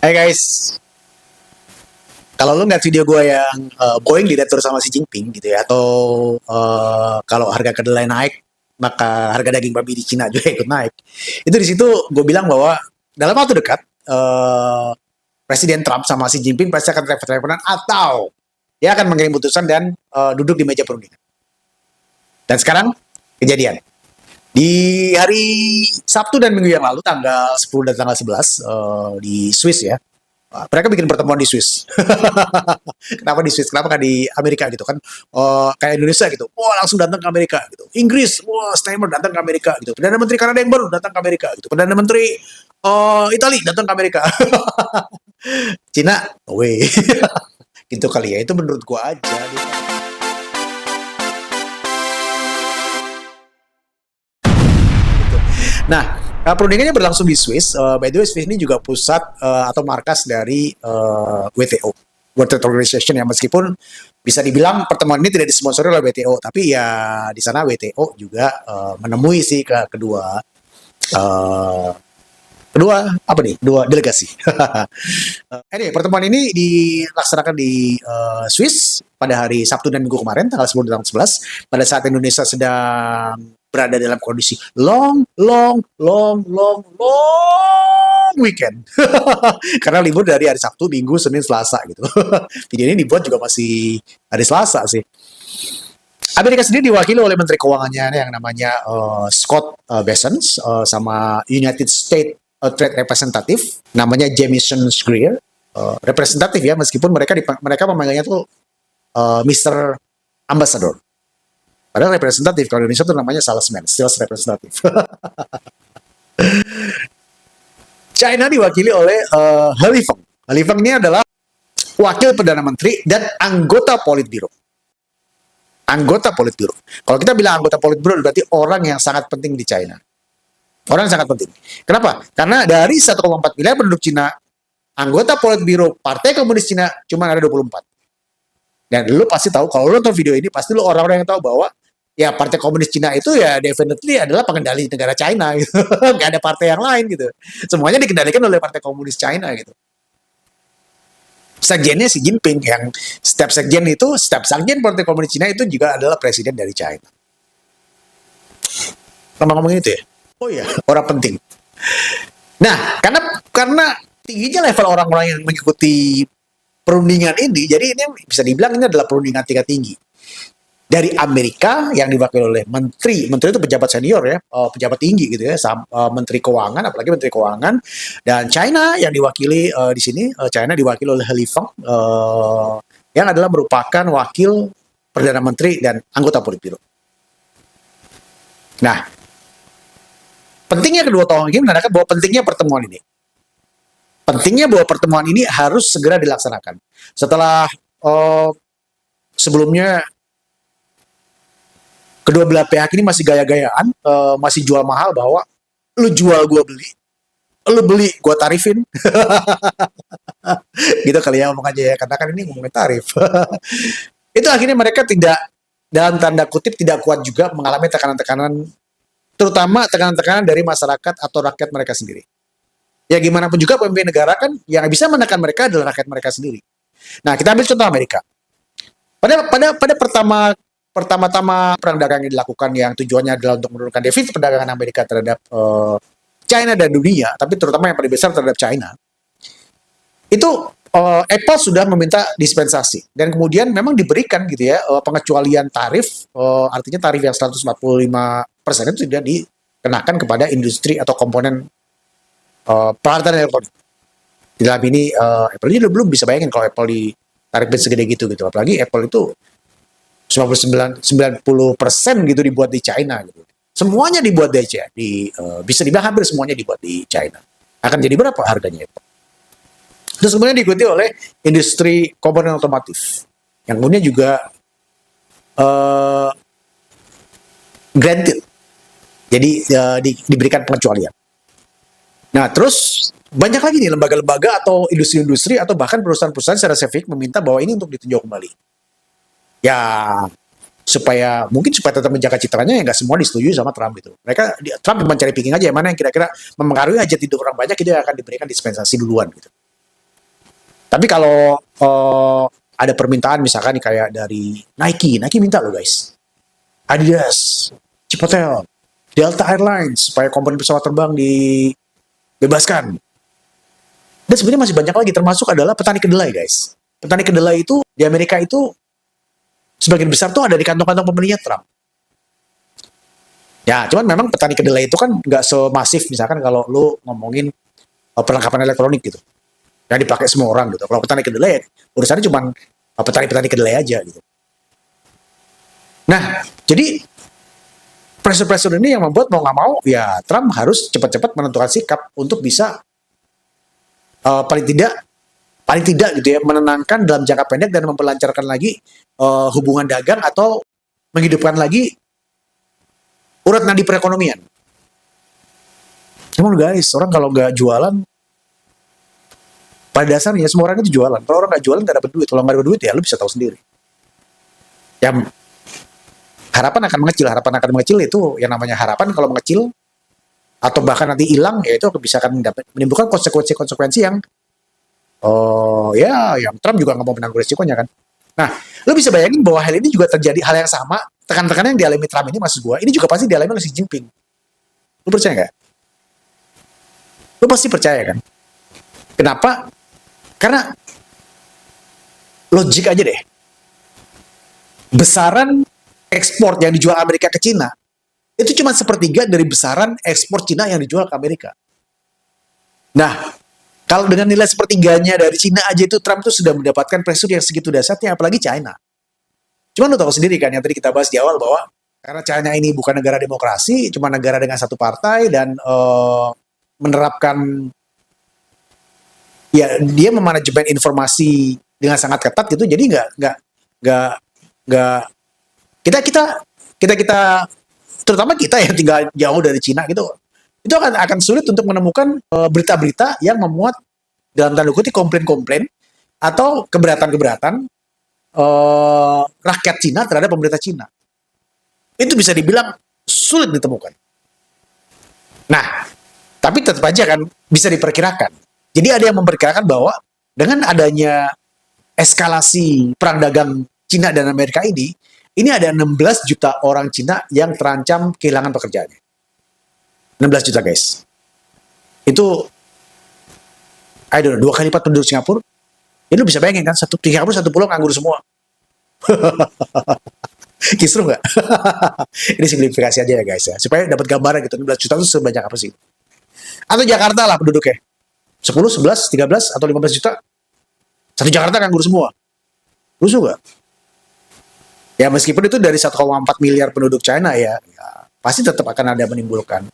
Hai guys, kalau lu ngeliat video gue yang Boeing diatur sama Xi Jinping gitu ya, atau kalau harga kedelai naik, maka harga daging babi di Cina juga ikut naik. Itu di situ gue bilang bahwa dalam waktu dekat Presiden Trump sama Xi Jinping pasti akan telepon-teleponan atau dia akan mengirim putusan dan duduk di meja perundingan. Dan sekarang kejadian. Di hari Sabtu dan Minggu yang lalu, tanggal 10 dan tanggal 11 di Swiss ya, mereka bikin pertemuan di Swiss. Kenapa di Swiss? Kenapa kan di Amerika gitu kan? Kayak Indonesia gitu. Wah, langsung datang ke Amerika gitu. Inggris, wah, Steinmeier datang ke Amerika gitu. Perdana Menteri Kanada yang baru datang ke Amerika gitu. Perdana Menteri Italia datang ke Amerika. Cina, away. Gitu kali ya. Itu menurut gua aja. Nah, perundingannya berlangsung di Swiss. By the way, Swiss ini juga pusat atau markas dari WTO, World Trade Organization, ya, meskipun bisa dibilang pertemuan ini tidak disponsori oleh WTO, tapi ya di sana WTO juga menemui sih ke kedua uh, kedua apa nih? Dua delegasi. Anyway, pertemuan ini dilaksanakan di Swiss pada hari Sabtu dan Minggu kemarin, tanggal 10 dan tanggal 11, pada saat Indonesia sedang berada dalam kondisi long weekend. Karena libur dari hari Sabtu, Minggu, Senin, Selasa gitu. Video ini dibuat juga masih hari Selasa sih. Amerika sendiri diwakili oleh Menteri Keuangannya yang namanya Scott Bessent, sama United States Trade Representative namanya Jamieson Greer. Representatif ya, meskipun mereka memanggilnya tuh Mr. Ambassador. Padahal representatif, kalau Indonesia tuh namanya salesman, sales representative. China diwakili oleh He Lifeng. He Lifeng ini adalah wakil Perdana Menteri dan anggota Politburo. Anggota Politburo. Kalau kita bilang anggota Politburo berarti orang yang sangat penting di China. Orang yang sangat penting. Kenapa? Karena dari 1,4 miliar penduduk Cina, anggota Politburo Partai Komunis Cina cuma ada 24. Dan lu pasti tahu, kalau lu nonton video ini, pasti lu orang-orang yang tahu bahwa ya Partai Komunis Cina itu ya definitely adalah pengendali negara China gitu. Nggak ada partai yang lain gitu. Semuanya dikendalikan oleh Partai Komunis China gitu. Sekjennya Xi Jinping, yang step sekjen Partai Komunis Cina itu juga adalah presiden dari China. Lama ngomong itu ya? Oh iya, orang penting. Nah, karena tingginya level orang-orang yang mengikuti perundingan ini, jadi ini bisa dibilang ini adalah perundingan tingkat tinggi. Dari Amerika yang diwakili oleh menteri itu pejabat senior ya, pejabat tinggi gitu ya, menteri keuangan, apalagi menteri keuangan, dan China yang diwakili di sini, China diwakili oleh He Lifeng, yang adalah merupakan wakil perdana menteri dan anggota Politburo. Nah, pentingnya kedua tokoh ini menandakan bahwa pentingnya pertemuan ini. Pentingnya bahwa pertemuan ini harus segera dilaksanakan. Setelah sebelumnya kedua belah pihak ini masih gaya-gayaan, masih jual mahal bahwa lu jual gua beli, lu beli gua tarifin. Gitu kali ya omongannya ya, karena kan ini ngomongin tarif. Itu akhirnya mereka tidak, dalam tanda kutip, tidak kuat juga mengalami tekanan-tekanan, terutama tekanan-tekanan dari masyarakat atau rakyat mereka sendiri. Ya gimana pun juga pemimpin negara kan yang bisa menekan mereka adalah rakyat mereka sendiri. Nah, kita ambil contoh Amerika. Pada pertama-tama perang dagang yang dilakukan yang tujuannya adalah untuk menurunkan defisit perdagangan Amerika terhadap China dan dunia, tapi terutama yang paling besar terhadap China, itu Apple sudah meminta dispensasi dan kemudian memang diberikan gitu ya, pengecualian tarif, artinya tarif yang 145% itu tidak dikenakan kepada industri atau komponen peralatan elektronik. Di dalam ini Apple ini belum bisa bayangin kalau Apple ditarifin segede gitu, apalagi Apple itu 90% gitu dibuat di China gitu. Semuanya dibuat di China. Bisa dibilang hampir semuanya dibuat di China. Akan jadi berapa harganya itu? Terus kemudian diikuti oleh industri komponen otomotif. Yang kemudian juga granted. Jadi diberikan pengecualian. Nah, terus banyak lagi nih lembaga-lembaga atau industri-industri atau bahkan perusahaan-perusahaan secara spesifik meminta bahwa ini untuk ditinjau kembali. Ya, supaya tetap menjaga citranya, ya nggak semua disetujui sama Trump itu. Trump mencari picking aja yang mana yang kira-kira mempengaruhi hajat hidup orang banyak, itu akan diberikan dispensasi duluan gitu. Tapi kalau ada permintaan misalkan nih kayak dari Nike minta loh guys, Adidas, Chipotle, Delta Airlines supaya komponen pesawat terbang dibebaskan. Dan sebenarnya masih banyak lagi, termasuk adalah petani kedelai guys. Petani kedelai itu di Amerika itu sebagian besar tuh ada di kantong-kantong pembelinya Trump. Ya, cuman memang petani kedelai itu kan nggak semasif misalkan kalau lu ngomongin perlengkapan elektronik gitu. Yang dipakai semua orang gitu. Kalau petani kedelai, urusannya cuma petani-petani kedelai aja gitu. Nah, jadi pressure-pressure ini yang membuat mau nggak mau, ya Trump harus cepat-cepat menentukan sikap untuk bisa paling tidak gitu ya, menenangkan dalam jangka pendek dan memperlancarkan lagi hubungan dagang atau menghidupkan lagi urat nadi perekonomian. Cuman guys, orang kalau nggak jualan, pada dasarnya semua orang itu jualan. Kalau orang nggak jualan nggak dapat duit. Kalau nggak dapat duit ya lu bisa tahu sendiri. Ya harapan akan mengecil itu yang namanya harapan kalau mengecil atau bahkan nanti hilang ya itu bisa akan menimbulkan konsekuensi yang ya yang Trump juga nggak mau menanggung resikonya kan. Nah, lu bisa bayangin bahwa hal ini juga terjadi hal yang sama, tekan-tekanan yang dialami Trump ini maksud gua, ini juga pasti dialami oleh Xi Jinping. Lu percaya nggak? Lu pasti percaya kan? Kenapa? Karena logik aja deh. Besaran ekspor yang dijual Amerika ke Cina itu cuma sepertiga dari besaran ekspor Cina yang dijual ke Amerika. Nah, kalau dengan nilai sepertiganya dari Cina aja itu Trump tuh sudah mendapatkan pressure yang segitu dahsyatnya, apalagi China. Cuman lo tahu sendiri kan yang tadi kita bahas di awal bahwa karena China ini bukan negara demokrasi, cuma negara dengan satu partai dan menerapkan ya dia memanajemen informasi dengan sangat ketat gitu, jadi nggak kita terutama kita yang tinggal jauh dari Cina gitu, itu akan sulit untuk menemukan berita-berita yang memuat dalam tanda kutip komplain-komplain atau keberatan-keberatan rakyat Cina terhadap pemerintah Cina. Itu bisa dibilang sulit ditemukan. Nah, tapi tetap aja kan bisa diperkirakan. Jadi ada yang memperkirakan bahwa dengan adanya eskalasi perang dagang Cina dan Amerika ini ada 16 juta orang Cina yang terancam kehilangan pekerjaannya. 16 juta guys. Itu I don't know, 2 kali lipat penduduk Singapura. Ya lu bisa bayangin kan, Singapura satu pulau nganggur semua. Kisru nggak? Ini simplifikasi aja ya guys ya, supaya dapat gambaran gitu, 16 juta itu sebanyak apa sih? Atau Jakarta lah penduduknya. 10, 11, 13, atau 15 juta. Satu Jakarta nganggur semua. Rusuh nggak? Ya meskipun itu dari 1,4 miliar penduduk China ya pasti tetap akan ada menimbulkan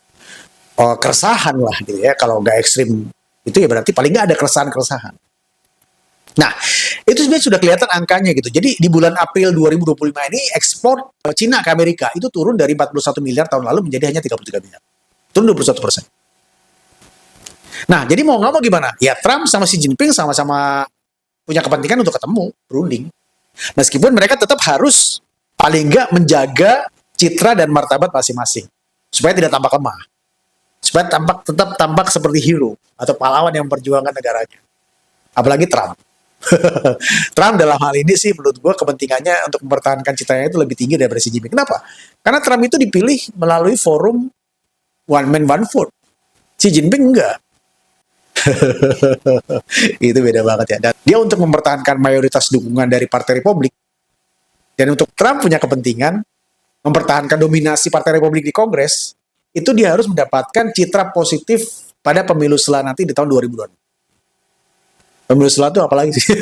keresahan lah gitu ya. Kalau nggak ekstrim itu ya berarti paling nggak ada keresahan-keresahan. Nah, itu sebenarnya sudah kelihatan angkanya gitu. Jadi di bulan April 2025 ini ekspor Cina ke Amerika itu turun dari 41 miliar tahun lalu menjadi hanya 33 miliar. Turun 21%. Nah, jadi mau nggak mau gimana? Ya Trump sama Xi Jinping sama-sama punya kepentingan untuk ketemu, berunding. Meskipun mereka tetap harus paling nggak menjaga citra dan martabat masing-masing. Supaya tidak tampak lemah. Supaya tetap tampak seperti hero atau pahlawan yang memperjuangkan negaranya. Apalagi Trump. Trump dalam hal ini sih menurut gue kepentingannya untuk mempertahankan citranya itu lebih tinggi daripada Xi Jinping. Kenapa? Karena Trump itu dipilih melalui forum one man one vote. Xi Jinping enggak. Itu beda banget ya. Dan dia untuk mempertahankan mayoritas dukungan dari Partai Republik. Dan untuk Trump punya kepentingan mempertahankan dominasi Partai Republik di Kongres, itu dia harus mendapatkan citra positif pada pemilu setelah nanti di tahun 2020. Pemilu setelah itu apalagi sih?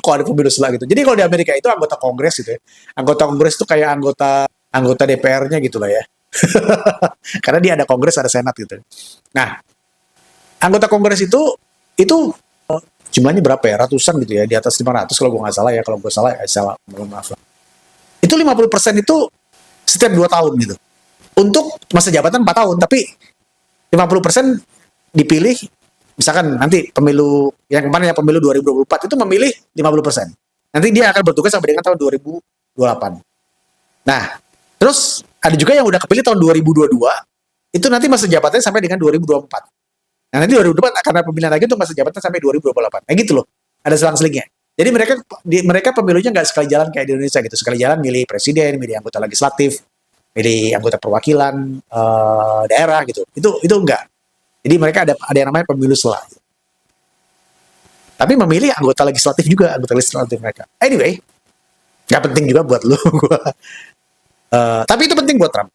Kok ada pemilu setelah gitu. Jadi kalau di Amerika itu anggota Kongres gitu ya. Anggota Kongres itu kayak anggota DPR-nya gitu lah ya. Karena dia ada Kongres, ada Senat gitu. Nah, anggota Kongres itu jumlahnya berapa ya? Ratusan gitu ya, di atas 500 kalau gue nggak salah ya. Kalau gue salah, ya salah, mohon maaf lah. Itu 50% itu setiap 2 tahun gitu. Untuk masa jabatan 4 tahun, tapi 50% dipilih, misalkan nanti pemilu, yang kemarin ya pemilu 2024 itu memilih 50%. Nanti dia akan bertugas sampai dengan tahun 2028. Nah, terus ada juga yang udah kepilih tahun 2022, itu nanti masa jabatannya sampai dengan 2024. Nah, nanti 2024 akan ada pemilihan lagi untuk masa jabatan sampai 2028. Nah, gitu loh. Ada selang-selingnya. Jadi mereka pemilunya nggak sekali jalan kayak di Indonesia gitu. Sekali jalan milih presiden, milih anggota legislatif, milih anggota perwakilan daerah gitu. Itu enggak. Jadi mereka ada yang namanya pemilu sela. Tapi memilih anggota legislatif juga, anggota legislatif mereka. Anyway, nggak penting juga buat lu. Tapi itu penting buat Trump.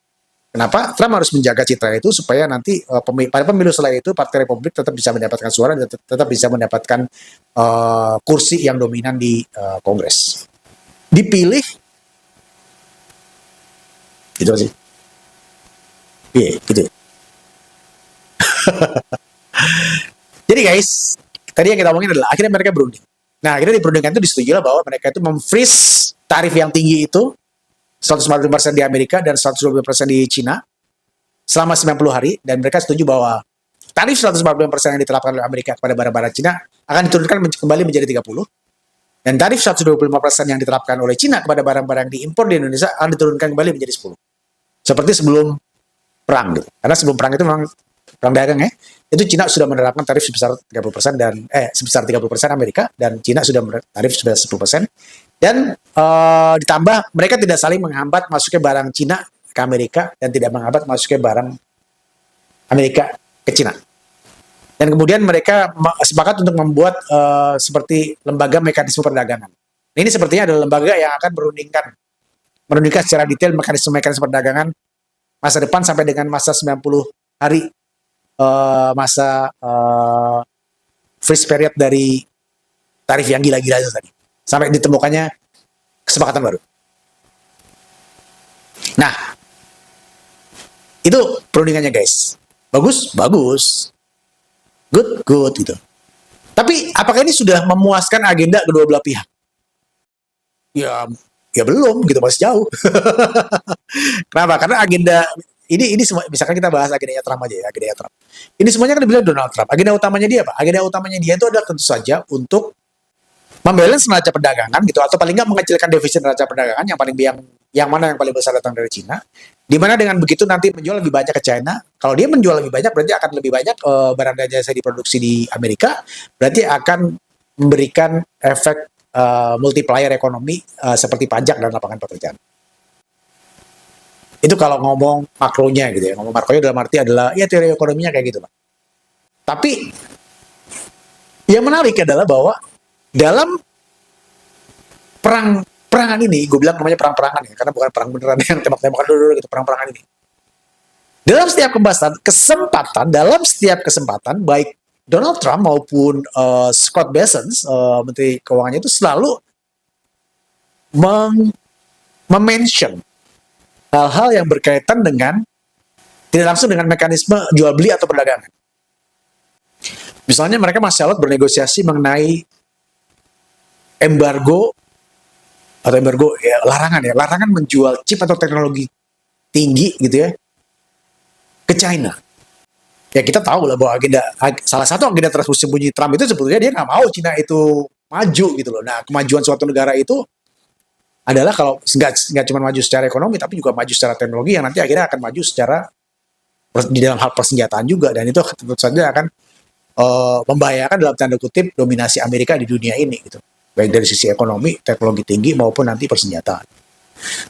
Kenapa? Trump harus menjaga citra itu supaya nanti pada pemilu selain itu Partai Republik tetap bisa mendapatkan suara dan tetap bisa mendapatkan kursi yang dominan di Kongres. Dipilih, gitu sih. Iya, gitu. Jadi guys, tadi yang kita omongin adalah akhirnya mereka berunding. Nah, akhirnya di perundingan itu disetujui bahwa mereka itu memfreeze tarif yang tinggi itu 145% di Amerika dan 120% di Cina selama 90 hari, dan mereka setuju bahwa tarif 145% yang diterapkan oleh Amerika kepada barang-barang Cina akan diturunkan kembali menjadi 30, dan tarif 125% yang diterapkan oleh Cina kepada barang-barang yang diimpor di Indonesia akan diturunkan kembali menjadi 10. Seperti sebelum perang gitu. Karena sebelum perang itu memang perang dagang ya, itu Cina sudah menerapkan tarif sebesar 30% dan sebesar 30% Amerika, dan Cina sudah tarif sebesar 10%. Dan ditambah mereka tidak saling menghambat masuknya barang Cina ke Amerika dan tidak menghambat masuknya barang Amerika ke Cina. Dan kemudian mereka sepakat untuk membuat seperti lembaga mekanisme perdagangan. Ini sepertinya adalah lembaga yang akan merundingkan secara detail mekanisme perdagangan masa depan sampai dengan masa 90 hari masa freeze period dari tarif yang gila-gila itu tadi. Sampai ditemukannya kesepakatan baru. Nah, itu perundingannya guys. Bagus, bagus. Good, good gitu. Tapi apakah ini sudah memuaskan agenda kedua belah pihak? Ya, ya belum gitu, masih jauh. Kenapa? Karena agenda ini semua, misalkan kita bahas agendanya Trump aja ya, agendanya Trump. Ini semuanya kan dibilang Donald Trump. Agenda utamanya dia apa? Agenda utamanya dia itu adalah tentu saja untuk membalance neraca perdagangan gitu, atau paling nggak mengecilkan defisit neraca perdagangan yang mana yang paling besar datang dari Cina, di mana dengan begitu nanti menjual lebih banyak ke China. Kalau dia menjual lebih banyak berarti akan lebih banyak barang dan jasa diproduksi di Amerika, berarti akan memberikan efek multiplier ekonomi seperti pajak dan lapangan pekerjaan. Itu kalau ngomong makronya gitu ya, ngomong makronya dalam arti adalah ya teori ekonominya kayak gitu Pak. Tapi yang menarik adalah bahwa dalam perangan ini, gue bilang namanya perang-perangan ya, karena bukan perang beneran yang tembak-tembakan dulu gitu, perang-perangan ini. Dalam setiap kesempatan, baik Donald Trump maupun Scott Bessent, Menteri Keuangannya itu selalu mention hal-hal yang berkaitan dengan tidak langsung dengan mekanisme jual beli atau perdagangan. Misalnya mereka masih alat bernegosiasi mengenai embargo ya, larangan menjual chip atau teknologi tinggi gitu ya ke China. Ya kita tahu lah bahwa salah satu agenda tersembunyi Trump itu sebetulnya dia nggak mau China itu maju gitu loh. Nah, kemajuan suatu negara itu adalah kalau nggak cuma maju secara ekonomi tapi juga maju secara teknologi yang nanti akhirnya akan maju secara di dalam hal persenjataan juga, dan itu tentu saja akan membahayakan dalam tanda kutip dominasi Amerika di dunia ini gitu. Baik dari sisi ekonomi, teknologi tinggi maupun nanti persenjataan.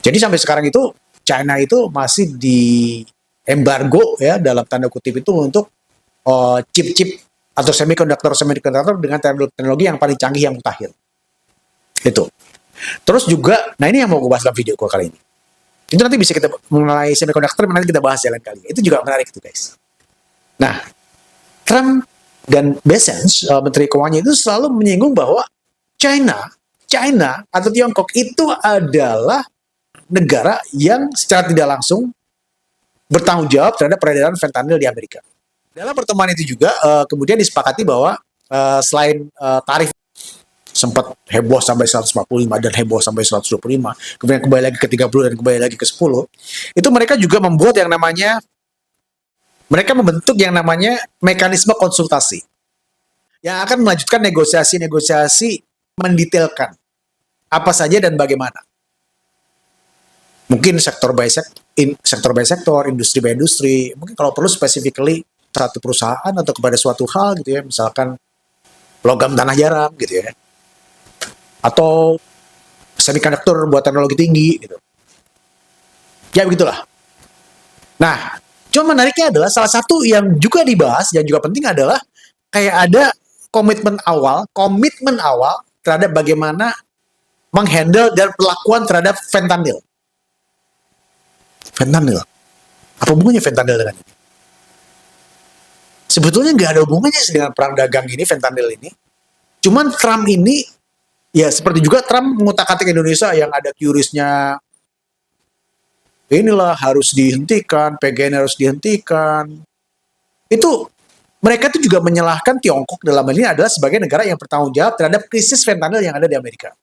Jadi sampai sekarang itu China itu masih di embargo ya dalam tanda kutip itu untuk chip-chip atau semiconductor dengan teknologi yang paling canggih yang mutakhir. Itu. Terus juga, nah ini yang mau gue bahas dalam video gue kali ini. Itu nanti bisa kita mengenai semiconductor, nanti kita bahas jalan kali. Itu juga menarik itu guys. Nah, Trump dan Bessent, Menteri Keuangannya itu selalu menyinggung bahwa China atau Tiongkok itu adalah negara yang secara tidak langsung bertanggung jawab terhadap peredaran fentanyl di Amerika. Dalam pertemuan itu juga kemudian disepakati bahwa selain tarif sempat heboh sampai 145 dan heboh sampai 125, kemudian kembali lagi ke 30 dan kembali lagi ke 10, itu mereka juga membuat mereka membentuk yang namanya mekanisme konsultasi yang akan melanjutkan negosiasi mendetailkan apa saja dan bagaimana. Mungkin sektor by sektor, industri by industri, mungkin kalau perlu specifically satu perusahaan atau kepada suatu hal gitu ya, misalkan logam tanah jarang gitu ya. atau semikonduktor buat teknologi tinggi gitu. Ya begitulah. Nah, cuma menariknya adalah salah satu yang juga dibahas yang juga penting adalah kayak ada komitmen awal terhadap bagaimana menghandle dan perlakuan terhadap fentanyl. Fentanyl. Apa hubungannya fentanyl dengan ini? Sebetulnya nggak ada hubungannya dengan perang dagang ini, fentanyl ini. Cuman Trump ini, ya seperti juga Trump mengutak-atik Indonesia yang ada QRIS-nya, inilah harus dihentikan, PGN harus dihentikan. Itu mereka itu juga menyalahkan Tiongkok dalam hal ini adalah sebagai negara yang bertanggung jawab terhadap krisis fentanyl yang ada di Amerika.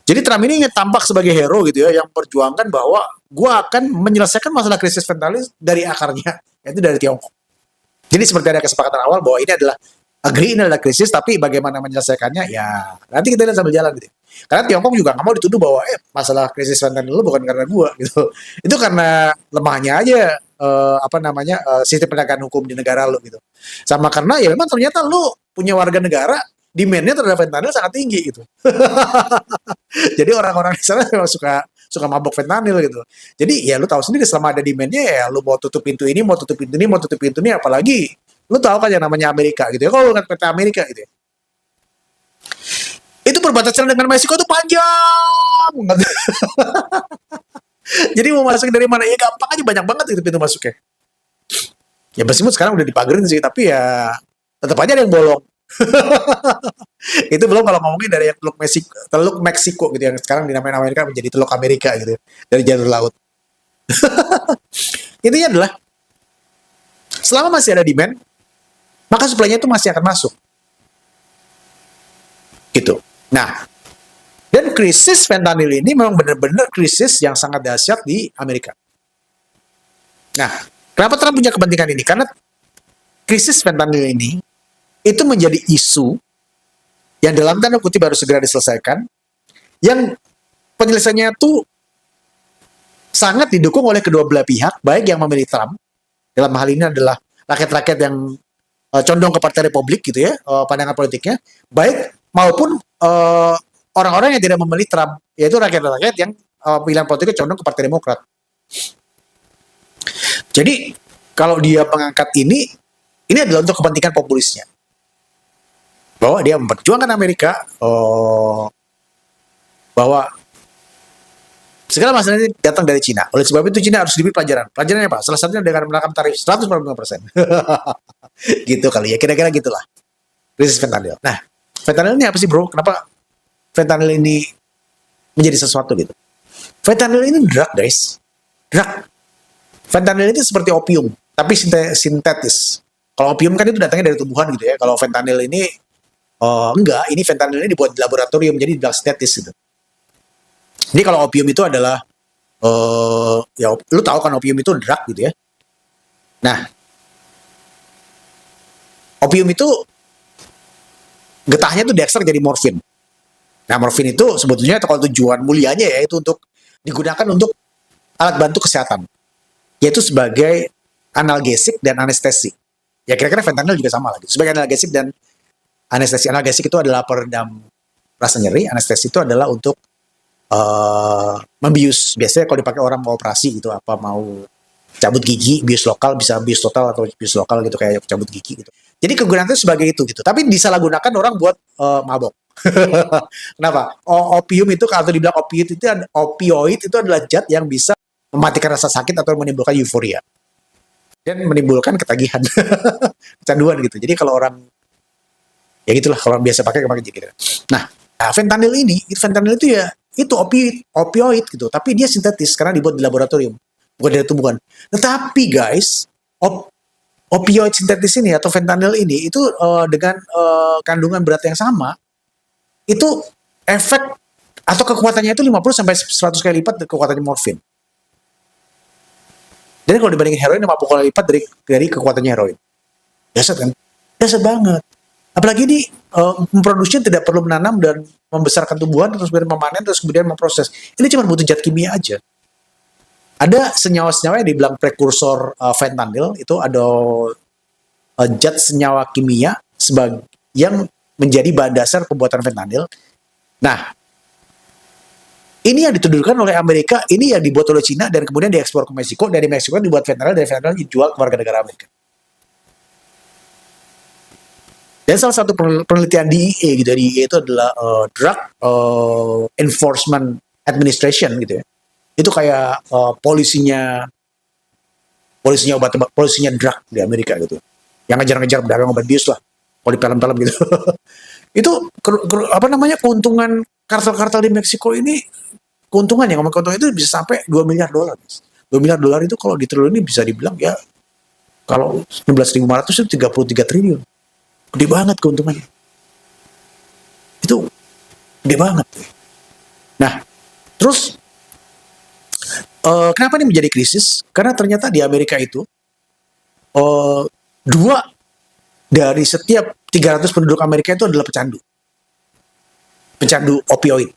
Jadi Trump ini ingin tampak sebagai hero gitu ya, yang perjuangkan bahwa gua akan menyelesaikan masalah krisis fentanyl dari akarnya, yaitu dari Tiongkok. Jadi seperti ada kesepakatan awal bahwa ini adalah ini adalah krisis, tapi bagaimana menyelesaikannya ya nanti kita lihat sambil jalan gitu. Karena Tiongkok juga nggak mau dituduh bahwa masalah krisis fentanyl lu bukan karena gua gitu. Itu karena lemahnya aja sistem penegakan hukum di negara lu gitu. Sama karena ya memang ternyata lu punya warga negara demand-nya terhadap fentanyl sangat tinggi gitu. Jadi orang-orang di sana memang suka mabok fentanyl gitu. Jadi ya lu tahu sendiri selama ada demand-nya ya lu mau tutup pintu ini, mau tutup pintu ini, mau tutup pintu ini, apalagi lu tahu kan yang namanya Amerika gitu ya. Kalau nggak peta Amerika gitu ya. Itu perbatasan dengan Meksiko itu panjang. Jadi mau masuk dari mana ya gampang aja, banyak banget itu pintu masuknya. Ya meskipun sekarang udah dipagerin sih, tapi ya tetap aja ada yang bolong. Itu belum kalau ngomongin dari yang Teluk Meksiko gitu yang sekarang dinamain Amerika menjadi Teluk Amerika gitu ya, dari jalur laut. Intinya adalah selama masih ada demand, maka supply-nya itu masih akan masuk. Gitu. Nah, dan krisis fentanyl ini memang benar-benar krisis yang sangat dahsyat di Amerika. Nah, kenapa Trump punya kepentingan ini? Karena krisis fentanyl ini itu menjadi isu yang dalam tanda kutip harus segera diselesaikan, yang penyelesaiannya itu sangat didukung oleh kedua belah pihak, baik yang memilih Trump, dalam hal ini adalah rakyat-rakyat yang condong ke Partai Republik gitu ya, pandangan politiknya, baik maupun orang-orang yang tidak memilih Trump, yaitu rakyat-rakyat yang pilihan politiknya condong ke Partai Demokrat. Jadi kalau dia mengangkat ini adalah untuk kepentingan populisnya, bahwa dia memperjuangkan Amerika, bahwa segala masalah ini datang dari Cina. Oleh sebab itu Cina harus diberi pelajaran. Pelajarannya apa? Salah satunya dengan menerapkan tarif 145%. Gitu kali ya, kira-kira gitulah. Krisis fentanyl. Nah, fentanyl ini apa sih bro? Kenapa fentanyl ini menjadi sesuatu gitu? Fentanyl ini drug guys. Drug. Fentanyl itu seperti opium, tapi sintetis. Kalau opium kan itu datangnya dari tumbuhan gitu ya. Kalau fentanyl ini enggak, ini fentanyl ini dibuat di laboratorium, jadi drug sintetis gitu. Jadi kalau opium itu adalah ya lu tahu kan opium itu drug gitu ya. Nah, opium itu getahnya tuh diekstrak jadi morfin. Nah, morfin itu sebetulnya kalau tujuan mulianya ya itu untuk digunakan untuk alat bantu kesehatan, yaitu sebagai analgesik dan anestesi. Ya kira-kira fentanyl juga sama lagi. Sebagai analgesik dan anestesi. Analgesik itu adalah peredam rasa nyeri, anestesi itu adalah untuk membius. Biasanya kalau dipakai orang mau operasi gitu, apa mau cabut gigi, bius lokal, bisa bius total atau bius lokal gitu, kayak cabut gigi gitu. Jadi kegunaannya sebagai itu gitu. Tapi disalahgunakan orang buat mabok. Kenapa? Opium itu kalau dibilang opioid itu adalah zat yang bisa mematikan rasa sakit atau menimbulkan euforia dan menimbulkan ketagihan, kecanduan gitu. Jadi kalau orang ya gitulah, kalau orang biasa pakai gitu. Nah, fentanyl itu ya itu opioid gitu, tapi dia sintetis karena dibuat di laboratorium, bukan dari tumbuhan. Tetapi guys, opioid sintetis ini atau fentanyl ini itu dengan kandungan berat yang sama, itu efek atau kekuatannya itu 50 sampai 100 kali lipat kekuatannya morfin. Jadi kalau dibandingin heroin 50 kali lipat dari kekuatannya heroin. Dahsyat kan? Dahsyat banget. Apalagi ini memproduksi tidak perlu menanam dan membesarkan tumbuhan, terus kemudian memanen, terus kemudian memproses. Ini cuma butuh zat kimia aja. Ada senyawa-senyawa yang dibilang prekursor fentanyl, itu ada zat senyawa kimia yang menjadi bahan dasar pembuatan fentanyl, Nah, ini yang dituduhkan oleh Amerika, ini yang dibuat oleh Cina dan kemudian diekspor ke Meksiko, dari Meksiko dibuat fentanyl, dari fentanyl dijual ke warga negara Amerika. Dan salah satu penelitian DEA gitu, DEA itu adalah Drug Enforcement Administration gitu ya. Itu kayak polisinya obat, polisinya drug di Amerika gitu. Yang ngejar-ngejar pedagang obat bius lah, kalau di film-film gitu. Itu apa namanya, keuntungan kartel-kartel di Meksiko ini, keuntungannya ngomong keuntungan itu bisa sampai 2 miliar dolar. 2 miliar dolar itu kalau ini bisa dibilang ya, kalau 16.500 itu 33 triliun. Gede banget keuntungannya. Itu gede banget. Nah, terus kenapa ini menjadi krisis? Karena ternyata di Amerika itu 2 dari setiap 300 penduduk Amerika itu adalah pecandu opioid.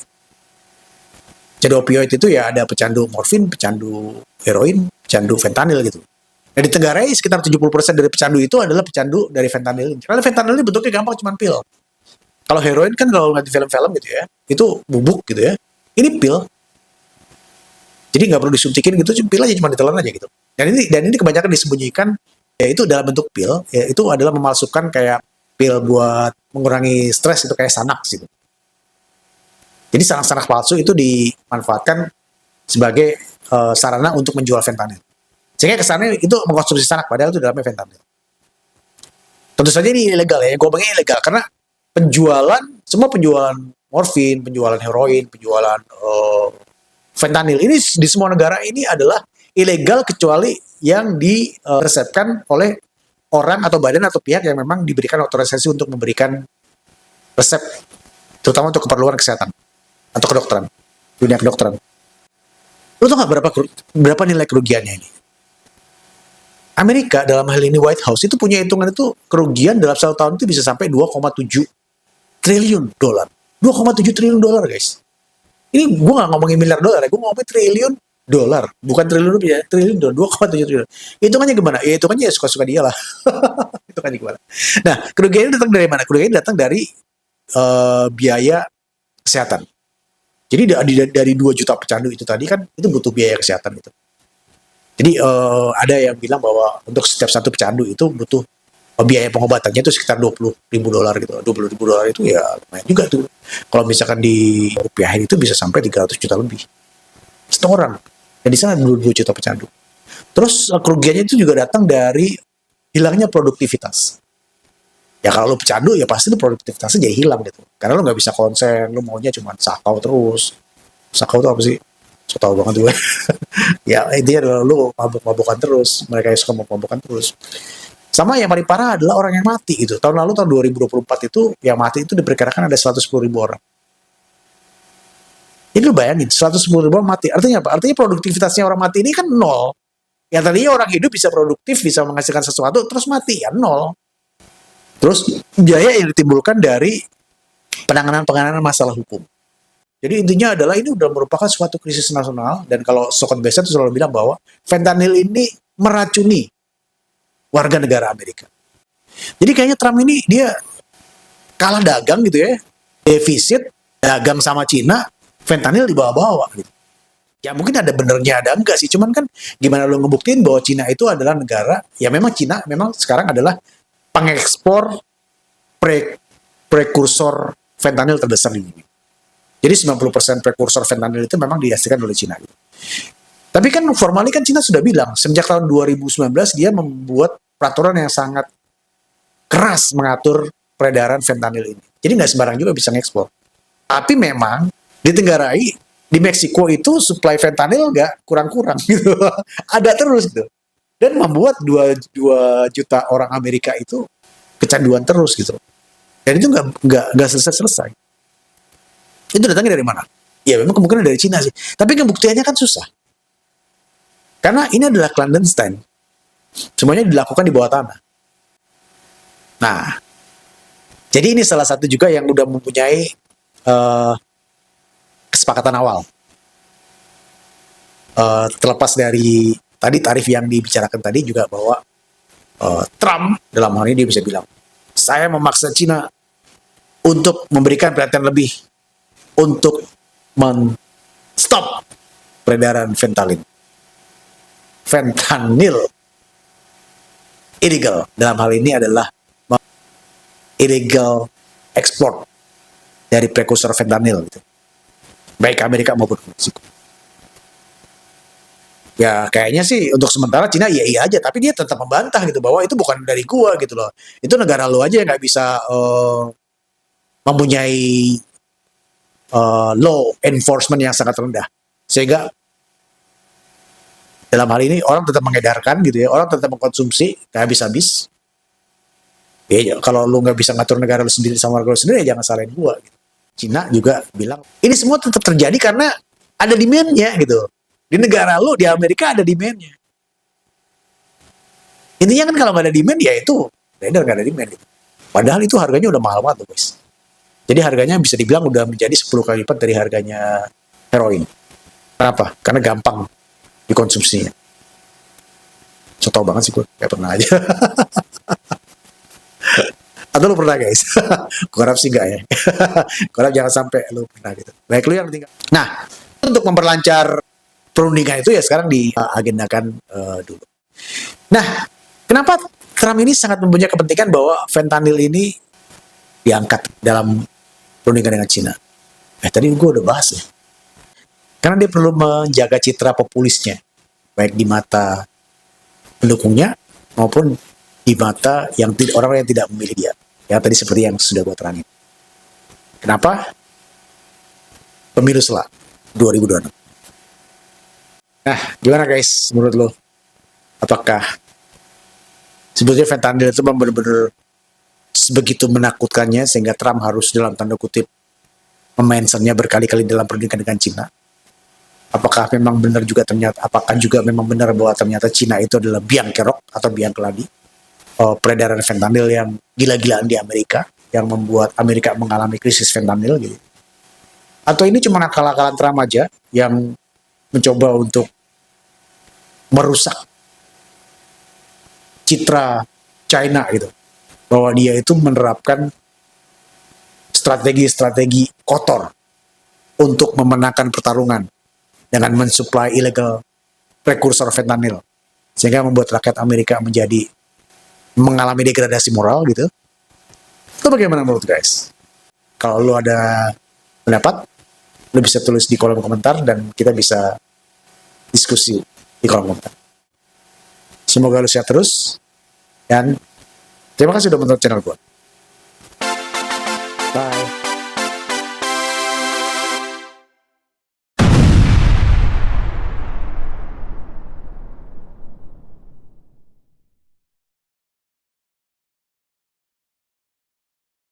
Pecandu opioid itu ya ada pecandu morfin, pecandu heroin, pecandu fentanyl gitu. Nah, ditengarai sekitar 70% dari pecandu itu adalah pecandu dari fentanyl. Karena fentanyl ini bentuknya gampang, cuma pil. Kalau heroin kan kalau nggak di film-film gitu ya, itu bubuk gitu ya. Ini pil. Jadi nggak perlu disuntikin gitu, pil aja, cuma ditelan aja gitu. Dan ini kebanyakan disembunyikan, yaitu dalam bentuk pil, ya itu adalah memalsukan kayak pil buat mengurangi stres, itu kayak Xanax gitu. Jadi Xanax palsu itu dimanfaatkan sebagai sarana untuk menjual fentanyl. Sehingga kesannya itu mengkonsumsi Xanax, padahal itu dalamnya fentanyl. Tentu saja ini ilegal ya, gue ngomongnya ilegal karena semua penjualan morfin, penjualan heroin, penjualan fentanyl ini di semua negara ini adalah ilegal kecuali yang diresepkan oleh orang atau badan atau pihak yang memang diberikan otorisasi untuk memberikan resep, terutama untuk keperluan kesehatan atau kedokteran, dunia kedokteran. Lu tau nggak berapa nilai kerugiannya ini? Amerika dalam hal ini White House itu punya hitungan, itu kerugian dalam 1 tahun itu bisa sampai 2,7 triliun dolar. 2,7 triliun dolar, guys. Ini gue nggak ngomongin miliar dolar ya, gue ngomongin triliun dolar, bukan triliun rupiah, triliun dolar, 2,7 triliun. Hitungannya gimana? Ya hitungannya ya suka-suka dia lah. Hitungannya gimana? Nah, kerugiannya datang dari mana? Kerugiannya datang dari biaya kesehatan. Jadi dari 2 juta pecandu itu tadi kan, itu butuh biaya kesehatan itu. Jadi ada yang bilang bahwa untuk setiap satu pecandu itu butuh biaya pengobatannya itu sekitar 20.000 dolar gitu. 20.000 dolar itu ya lumayan juga tuh. Kalau misalkan di rupiahin itu bisa sampai 300 juta lebih. Satu orang. Dan di sana 2 juta pecandu. Terus kerugiannya itu juga datang dari hilangnya produktivitas. Ya kalau lu pecandu ya pasti lu produktivitasnya jadi hilang gitu. Karena lu nggak bisa konsen, lu maunya cuma sakau terus. Sakau itu apa sih? So tau banget gue. Ya intinya adalah lu mabuk-mabukan terus. Mereka yang suka mabuk-mabukan terus. Sama yang paling parah adalah orang yang mati gitu. Tahun lalu, tahun 2024 itu, yang mati itu diperkirakan ada 110.000 orang. Jadi lu bayangin, 110.000 orang mati. Artinya apa? Artinya produktivitasnya orang mati ini kan nol. Yang tadinya orang hidup bisa produktif, bisa menghasilkan sesuatu, terus mati, ya nol. Terus biaya yang ditimbulkan dari penanganan masalah hukum. Jadi intinya adalah ini udah merupakan suatu krisis nasional, dan kalau Scott Bessent itu selalu bilang bahwa fentanyl ini meracuni warga negara Amerika. Jadi kayaknya Trump ini dia kalah dagang gitu ya, defisit dagang sama Cina, fentanyl dibawa-bawa gitu. Ya mungkin ada benernya ada enggak sih, cuman kan gimana lo ngebuktiin bahwa Cina itu adalah negara, ya memang Cina memang sekarang adalah pengekspor prekursor fentanyl terbesar di dunia. Jadi 90% prekursor fentanyl itu memang dihasilkan oleh Cina. Gitu. Tapi kan formally kan Cina sudah bilang, sejak tahun 2019 dia membuat peraturan yang sangat keras mengatur peredaran fentanyl ini. Jadi nggak sembarang juga bisa ngekspor. Tapi memang ditenggarai, di Meksiko itu supply fentanyl nggak kurang-kurang gitu. Ada terus gitu. Dan membuat 2 juta orang Amerika itu kecanduan terus gitu. Dan itu nggak selesai-selesai. Itu datangnya dari mana? Ya memang kemungkinan dari Cina sih. Tapi pembuktiannya kan susah. Karena ini adalah clandestine. Semuanya dilakukan di bawah tanah. Nah, jadi ini salah satu juga yang udah mempunyai kesepakatan awal. Terlepas dari tadi tarif yang dibicarakan tadi juga bahwa Trump dalam hal ini dia bisa bilang, saya memaksa Cina untuk memberikan perhatian lebih untuk men-stop peredaran fentanyl illegal. Dalam hal ini adalah illegal export dari prekursor fentanyl gitu. Baik Amerika maupun Meksiko. Ya kayaknya sih untuk sementara Cina iya aja, tapi dia tetap membantah gitu bahwa itu bukan dari gua gitu loh. Itu negara lu aja yang nggak bisa mempunyai law enforcement yang sangat rendah. Sehingga dalam hal ini orang tetap mengedarkan gitu ya, orang tetap mengkonsumsi kayak habis-habis. Ya, kalau lu nggak bisa ngatur negara lu sendiri sama warga lu sendiri, ya jangan salahin gua. Gitu. Cina juga bilang ini semua tetap terjadi karena ada demand-nya gitu. Di negara lu, di Amerika ada demand-nya. Intinya kan kalau nggak ada demand ya itu beredar nggak ada demand gitu. Padahal itu harganya udah mahal banget tuh guys. Jadi harganya bisa dibilang udah menjadi 10 kali lipat dari harganya heroin. Kenapa? Karena gampang dikonsumsinya. So tau banget sih gue, kayak pernah aja. Atau lu pernah guys? Gue harap sih enggak ya. Gue harap jangan sampai lu pernah gitu. Baik lu yang tinggal. Nah, untuk memperlancar perundingan itu ya sekarang diagendakan dulu. Nah, kenapa Trump ini sangat mempunyai kepentingan bahwa fentanyl ini diangkat dalam perundingan dengan Cina? Tadi gue udah bahas ya. Karena dia perlu menjaga citra populisnya, baik di mata pendukungnya maupun di mata yang orang yang tidak memilih dia. Yang tadi seperti yang sudah gue terangin. Kenapa? Pemilu setelah 2026. Nah, gimana guys menurut lo? Apakah sebetulnya fentanyl itu benar-benar sebegitu menakutkannya sehingga Trump harus dalam tanda kutip mementionnya berkali-kali dalam perundingan dengan Cina? Apakah memang benar juga ternyata, apakah juga memang benar bahwa ternyata Cina itu adalah biang kerok atau biang keladi peredaran fentanyl yang gila-gilaan di Amerika, yang membuat Amerika mengalami krisis fentanyl gitu? Atau ini cuma akal-akalan Trump aja yang mencoba untuk merusak citra China gitu, bahwa dia itu menerapkan strategi-strategi kotor untuk memenangkan pertarungan dengan mensuplai illegal prekursor fentanyl sehingga membuat rakyat Amerika menjadi mengalami degradasi moral gitu. Itu bagaimana menurut guys? Kalau lu ada pendapat, lu bisa tulis di kolom komentar dan kita bisa diskusi di kolom komentar. Semoga lu sehat terus dan terima kasih sudah menonton channel gue. Bye.